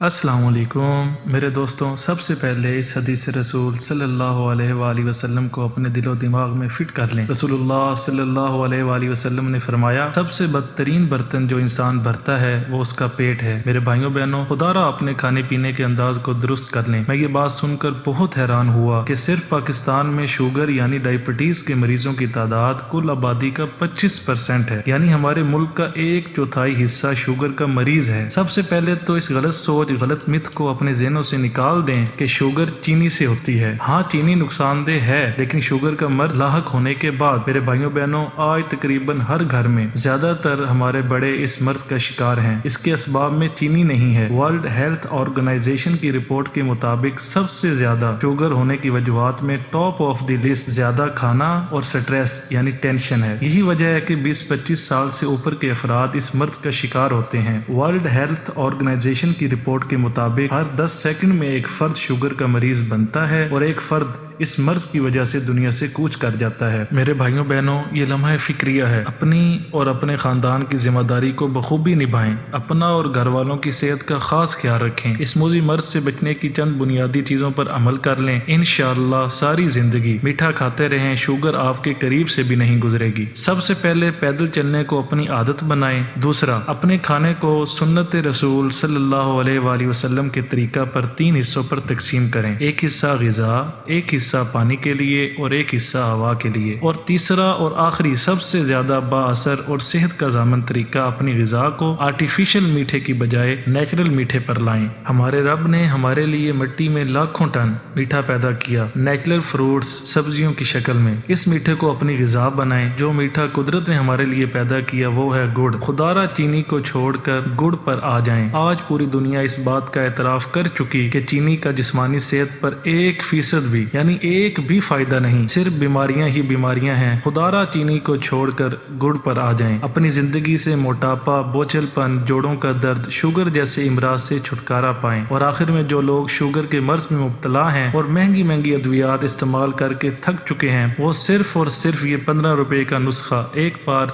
अस्सलाम वालेकुम मेरे दोस्तों, सबसे पहले इस हदीस रसूल सल्लल्लाहु अलैहि वआलिहि वसल्लम को अपने दिलो दिमाग में फिट कर लें। रसूलुल्लाह सल्लल्लाहु अलैहि वआलिहि वसल्लम ने फरमाया, सबसे बदतरीन बर्तन जो इंसान भरता है वो उसका पेट है। मेरे भाइयों बहनों, खुदारा अपने खाने पीने के अंदाज को दुरुस्त कर लें। मैं ये बात सुनकर बहुत हैरान हुआ कि सिर्फ पाकिस्तान में शुगर यानी डायबिटीज के मरीजों की तादाद कुल आबादी का 25% है, यानी हमारे मुल्क का 1/4 हिस्सा शुगर का मरीज है। सबसे पहले तो इस गलत सोच, गलत मिथ को अपने ज़हनों से निकाल दें कि शुगर चीनी से होती है। हाँ, चीनी नुकसानदेह है, लेकिन शुगर का मर्ज लाहक होने के बाद मेरे भाइयों बहनों, आज तकरीबन हर घर में ज्यादातर हमारे बड़े इस मर्ज का शिकार हैं। इसके असबाब में चीनी नहीं है। वर्ल्ड हेल्थ ऑर्गेनाइजेशन की रिपोर्ट के मुताबिक सबसे ज्यादा शुगर होने की वजूहात में टॉप ऑफ द लिस्ट ज्यादा खाना और स्ट्रेस यानी टेंशन है। यही वजह है कि 20-25 साल से ऊपर के अफराद इस मर्ज का शिकार होते हैं। वर्ल्ड हेल्थ ऑर्गेनाइजेशन की रिपोर्ट के मुताबिक हर 10 सेकंड में एक फर्द शुगर का मरीज बनता है और एक फर्द इस मर्ज की वजह से दुनिया से कूच कर जाता है। मेरे भाइयों बहनों, ये लम्हा फिक्रिया है। अपनी और अपने खानदान की जिम्मेदारी को बखूबी निभाएं। अपना और घर वालों की सेहत का खास ख्याल रखें। इस मोजी मर्ज से बचने की चंद बुनियादी चीजों पर अमल कर लें। इंशाअल्लाह सारी जिंदगी मीठा खाते रहें, शुगर आपके करीब से भी नहीं गुजरेगी। सबसे पहले पैदल चलने को अपनी आदत बनाएं। दूसरा, अपने खाने को सुन्नत रसूल सल्लल्लाहु अलैहि वसल्लम के तरीका पर 3 हिस्सों पर तकसीम करें। एक हिस्सा ग़िज़ा, एक हिस्सा पानी के लिए और एक हिस्सा हवा के लिए। और तीसरा और आखिरी सबसे ज्यादा बाअसर और सेहत का ज़ामन तरीका, अपनी ग़िज़ा को आर्टिफिशियल मीठे की बजाय नेचुरल मीठे पर लाएं। हमारे रब ने हमारे लिए मिट्टी में लाखों टन मीठा पैदा किया, नेचुरल फ्रूट्स, सब्जियों की शक्ल में। इस मीठे को अपनी ग़िज़ा बनाएं। जो मीठा कुदरत ने हमारे लिए पैदा किया वो है गुड़। खुदारा चीनी को छोड़कर गुड़ पर आ जाएं। आज पूरी दुनिया इस बात का एतराफ कर चुकी कि चीनी का जिस्मानी सेहत पर 1% भी यानी एक भी फायदा नहीं, सिर्फ बीमारियां ही बीमारियां हैं। खुदारा चीनी को छोड़कर गुड़ पर आ जाएं। अपनी जिंदगी से मोटापा, बोझलपन, जोड़ों का दर्द, शुगर जैसे इमराज से छुटकारा पाएं। और आखिर में जो लोग शुगर के मर्ज में मुब्तला हैं और महंगी महंगी अद्वियात इस्तेमाल करके थक चुके हैं, वो सिर्फ और सिर्फ ये 15 रुपए का नुस्खा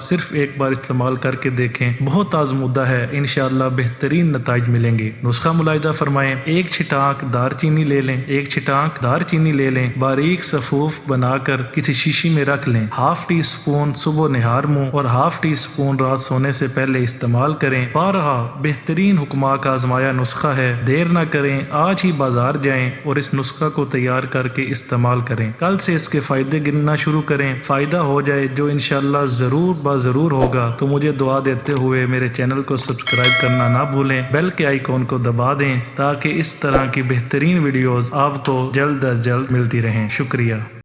सिर्फ एक बार इस्तेमाल करके देखें। बहुत आजमूदा है, इंशाअल्लाह बेहतरीन नताइज मिलेंगे। नुस्खा मुलाहिजा फरमाएं। 1 छिटाक दारचीनी ले लें। 1 छिटाक दारचीनी ले लें, बारीक सफूफ बनाकर किसी शीशी में रख लें। ½ टी स्पून सुबह निहार मुंह और ½ टी स्पून रात सोने से पहले इस्तेमाल करें। बारहा बेहतरीन हुक्मा का आजमाया नुस्खा है। देर न करें, आज ही बाजार जाएं और इस नुस्खा को तैयार करके इस्तेमाल करें। कल से इसके फायदे गिनना शुरू करें। फायदा हो जाए, जो इंशाअल्लाह जरूर होगा, तो मुझे दुआ देते हुए मेरे चैनल को सब्सक्राइब करना ना भूलें। बेल के आइकॉन को दबा दें ताकि इस तरह की बेहतरीन वीडियोस आपको जल्द अज जल्द मिलती रहें। शुक्रिया।